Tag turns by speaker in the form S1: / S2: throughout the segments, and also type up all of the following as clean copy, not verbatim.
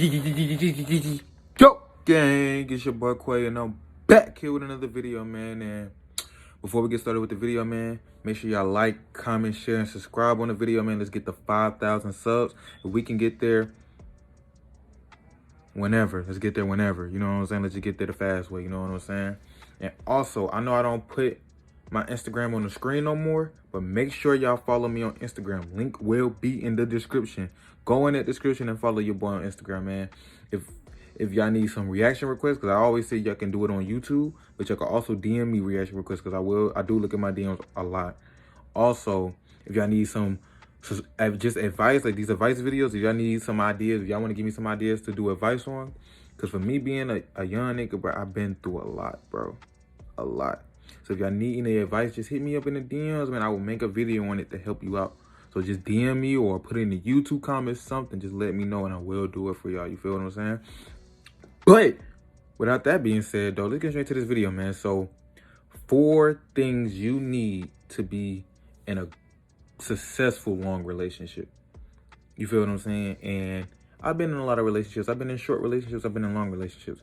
S1: Yo, gang, it's your boy Quay, and I'm back here with another video, man. And before we get started with the video, man, make sure y'all like, comment, share, and subscribe on the video, man. Let's get to 5,000 subs. If we can get there whenever, let's get there whenever. You know what I'm saying? Let's just get there the fast way. You know what I'm saying? And also, I know I don't put my Instagram on the screen no more, but make sure y'all follow me on Instagram. Link will be in the description. Go in that description and follow your boy on Instagram, man. If y'all need some reaction requests, because I always say y'all can do it on YouTube, but y'all can also DM me reaction requests, because I do look at my DMs a lot. Also, if y'all need some just advice, like these advice videos, if y'all need some ideas, if y'all want to give me some ideas to do advice on, because for me being a young nigga, bro, I've been through a lot, bro. A lot. So if y'all need any advice, just hit me up in the DMs, man. I will make a video on it to help you out. So just DM me or put it in the YouTube comments, something. Just let me know and I will do it for y'all. You feel what I'm saying? But without that being said, though, let's get straight to this video, man. So 4 things you need to be in a successful long relationship. You feel what I'm saying? And I've been in a lot of relationships. I've been in short relationships. I've been in long relationships.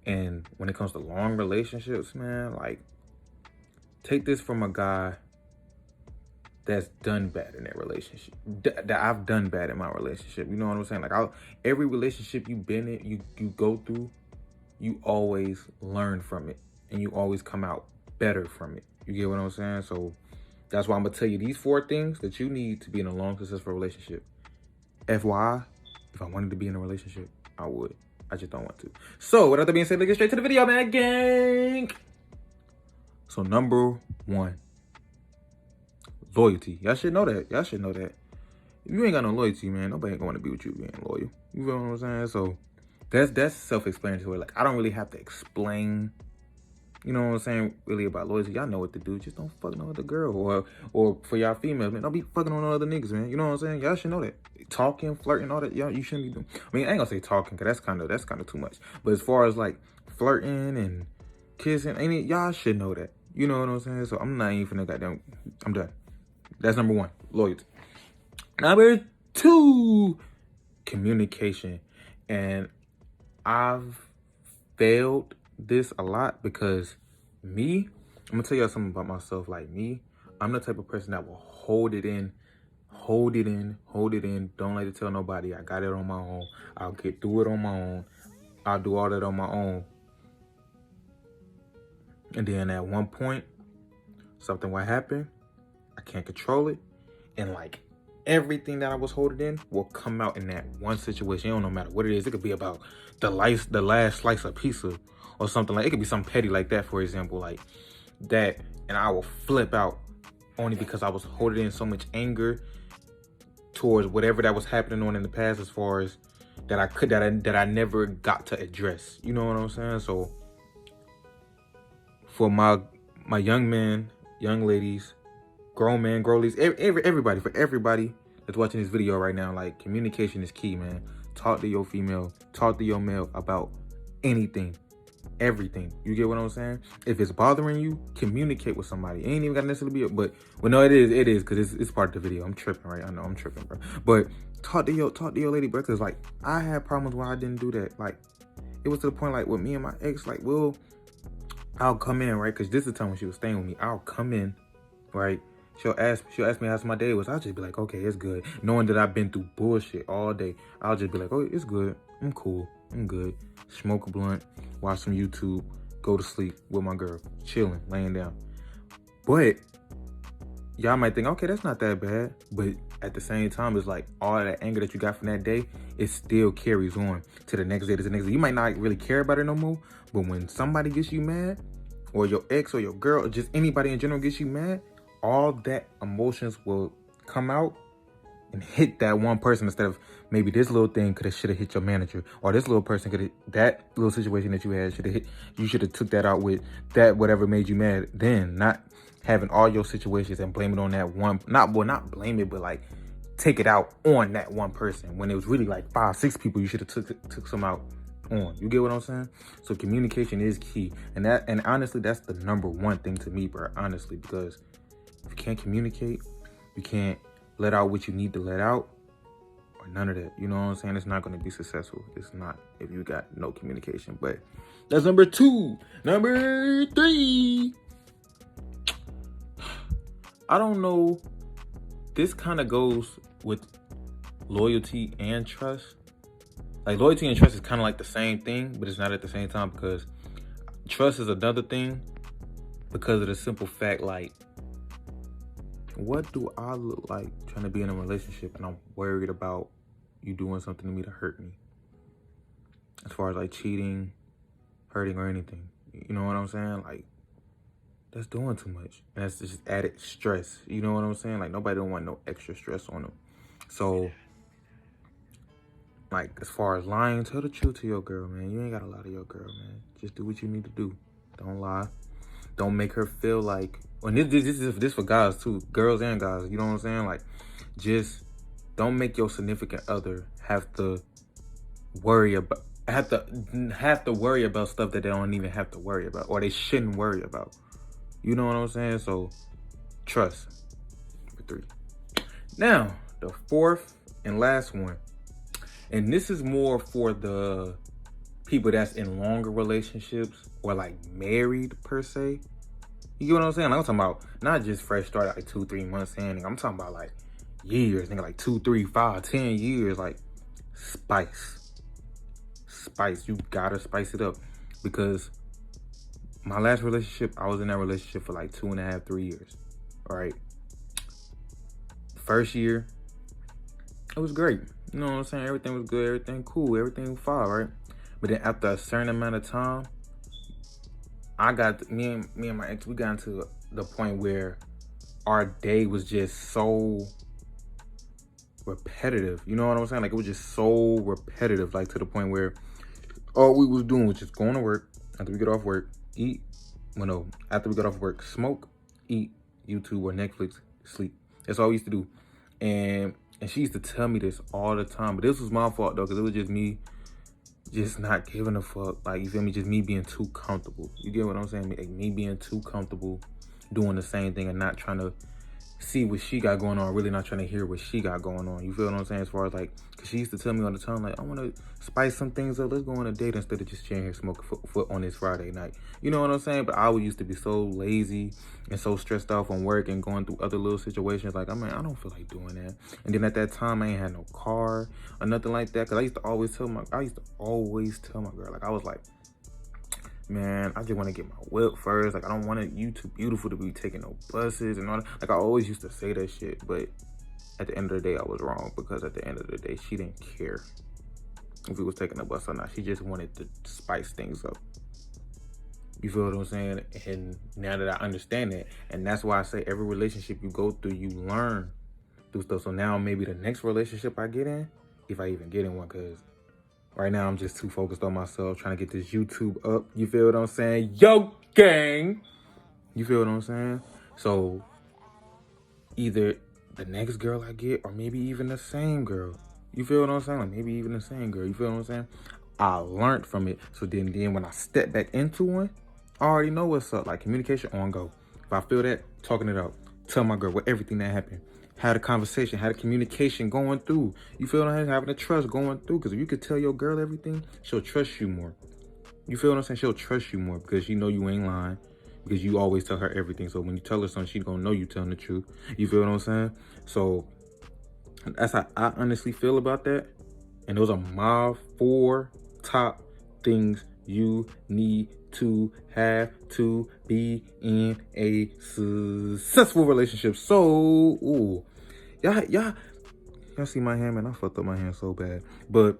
S1: And when it comes to long relationships, man, like, take this from a guy that's done bad in that relationship. That I've done bad in my relationship. You know what I'm saying? Like, every relationship you've been in, you go through, you always learn from it. And you always come out better from it. You get what I'm saying? So that's why I'm going to tell you these 4 things that you need to be in a long, successful relationship. FYI, if I wanted to be in a relationship, I would. I just don't want to. So, without that being said, let's get straight to the video, man, gang. So, number 1, loyalty. Y'all should know that. Y'all should know that. If you ain't got no loyalty, man, nobody ain't going to be with you being loyal. You feel what I'm saying? So, that's self-explanatory. Like, I don't really have to explain, you know what I'm saying, really about loyalty. Y'all know what to do. Just don't fuck no other girl. Or for y'all females, man, don't be fucking on no other niggas, man. You know what I'm saying? Y'all should know that. Talking, flirting, all that, y'all, you shouldn't be doing. I mean, I ain't gonna say talking, because that's kind of too much. But as far as, like, flirting and kissing, ain't it? Y'all should know that. You know what I'm saying? So I'm not even finna goddamn, I'm done. That's number 1, loyalty. Number 2, communication. And I've failed this a lot because me, I'm gonna tell y'all something about myself. Like me, I'm the type of person that will hold it in. Don't like to tell nobody. I got it on my own. I'll get through it on my own. I'll do all that on my own. And then at one point, something will happen. I can't control it. And like everything that I was holding in will come out in that one situation. It don't no matter what it is. It could be about the last slice of pizza or something. Like, it could be something petty like that, for example, like that. And I will flip out only because I was holding in so much anger towards whatever that was happening on in the past, as far as that I never got to address. You know what I'm saying? So for my young men, young ladies, grown men, grown ladies, everybody, for everybody that's watching this video right now, like, communication is key, man. Talk to your female, talk to your male about anything, everything. You get what I'm saying? If it's bothering you, communicate with somebody. It ain't even gotta necessarily be but no, it is, because it's part of the video. I'm tripping, right? I know I'm tripping, bro. But talk to your lady, bro, because, like, I had problems where I didn't do that. Like, it was to the point, like, with me and my ex, like, I'll come in, right? Because this is the time when she was staying with me. I'll come in, right? She'll ask me how my day was. I'll just be like, okay, it's good. Knowing that I've been through bullshit all day, I'll just be like, oh, it's good. I'm cool. I'm good. Smoke a blunt, watch some YouTube, go to sleep with my girl, chilling, laying down. But y'all might think, okay, that's not that bad. But at the same time, it's like all that anger that you got from that day, it still carries on to the next day, to the next day. You might not really care about it no more, but when somebody gets you mad, or your ex or your girl, or just anybody in general gets you mad, all that emotions will come out and hit that one person, instead of maybe this little thing should have hit your manager, or this little person that little situation that you had you should have took that out with that, whatever made you mad then, not having all your situations and blame it on that one, not blame it, but like take it out on that one person, when it was really like 5, 6 people you should have took some out on. You get what I'm saying? So communication is key. And honestly, that's the number 1 thing to me, bro, honestly, because if you can't communicate, you can't let out what you need to let out, or none of that. You know what I'm saying? It's not going to be successful. It's not if you got no communication. But that's number 2. Number 3. I don't know. This kind of goes with loyalty and trust. Like, loyalty and trust is kind of like the same thing, but it's not at the same time, because trust is another thing because of the simple fact, like, what do I look like trying to be in a relationship and I'm worried about you doing something to me to hurt me? As far as like cheating, hurting, or anything. You know what I'm saying? Like, that's doing too much. And that's just added stress. You know what I'm saying? Like, nobody don't want no extra stress on them. So, like, as far as lying, tell the truth to your girl, man. You ain't got to lie to your girl, man. Just do what you need to do. Don't lie. Don't make her feel like, and this for guys too, girls and guys, you know what I'm saying? Like, just don't make your significant other have to worry about stuff that they don't even have to worry about, or they shouldn't worry about. You know what I'm saying? So, trust. Number 3. Now, the 4th and last one, and this is more for the people that's in longer relationships or like married per se. You get what I'm saying? Like, I'm talking about not just fresh start like 2-3 months in. I'm talking about like years, nigga, like 2, 3, 5, 10 years. Like, spice. You gotta spice it up, because my last relationship, I was in that relationship for like 2.5, 3 years. All right. First year, it was great. You know what I'm saying? Everything was good, everything cool, everything was fine, right? But then after a certain amount of time, me and my ex, we got into the point where our day was just so repetitive. You know what I'm saying? Like, it was just so repetitive, like to the point where all we was doing was just going to work. After we get off work, eat. Well, no, after we got off work, smoke, eat, YouTube or Netflix, sleep. That's all we used to do. And she used to tell me this all the time. But this was my fault, though, because it was just me just not giving a fuck. Like, you feel me? Just me being too comfortable. You get what I'm saying? Like, me being too comfortable doing the same thing and not trying to see what she got going on, really not trying to hear what she got going on. You feel what I'm saying? As far as like, because she used to tell me all the time, like, I want to spice some things up. Let's go on a date instead of just chilling here smoking foot on this Friday night. You know what I'm saying? But I used to be so lazy and so stressed out from work and going through other little situations. Like, I mean, I don't feel like doing that. And then at that time, I ain't had no car or nothing like that. Because I used to always tell my girl, like, I was like, man, I just want to get my whip first. Like, I don't want you too beautiful to be taking no buses and all that. Like, I always used to say that shit, but at the end of the day, I was wrong, because at the end of the day, she didn't care if we was taking a bus or not. She just wanted to spice things up. You feel what I'm saying? And now that I understand that, and that's why I say every relationship you go through, you learn through stuff. So now maybe the next relationship I get in, if I even get in one, because right now, I'm just too focused on myself, trying to get this YouTube up. You feel what I'm saying? Yo, gang! You feel what I'm saying? So, either the next girl I get, or maybe even the same girl. You feel what I'm saying? Like, maybe even the same girl. You feel what I'm saying? I learned from it. So then when I step back into one, I already know what's up. Like, communication on go. If I feel that, talking it out. Tell my girl what everything that happened. Had a conversation, had a communication going through. You feel what I'm saying? Having a trust going through. Because if you could tell your girl everything, she'll trust you more. You feel what I'm saying? She'll trust you more because she know you ain't lying. Because you always tell her everything. So when you tell her something, she's going to know you telling the truth. You feel what I'm saying? So that's how I honestly feel about that. And those are my 4 top things you need to have to be in a successful relationship. So, ooh, y'all see my hand, man? I fucked up my hand so bad. But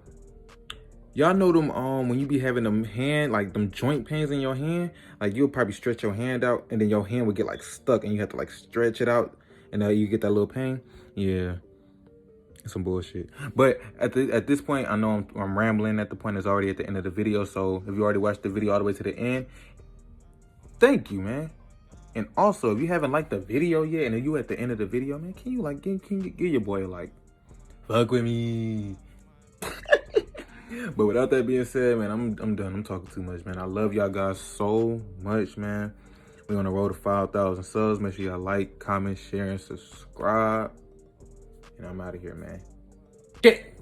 S1: y'all know them when you be having them hand, like them joint pains in your hand, like you'll probably stretch your hand out and then your hand would get like stuck and you have to like stretch it out and you get that little pain. Yeah. Some bullshit. But at this point, I know I'm rambling at the point that's already at the end of the video. So if you already watched the video all the way to the end, thank you, man. And also, if you haven't liked the video yet, and you at the end of the video, man, can you like give your boy a like? Fuck with me. But without that being said, man, I'm done. I'm talking too much, man. I love y'all guys so much, man. We're on the road to 5,000 subs. Make sure y'all like, comment, share, and subscribe. And I'm out of here, man. Get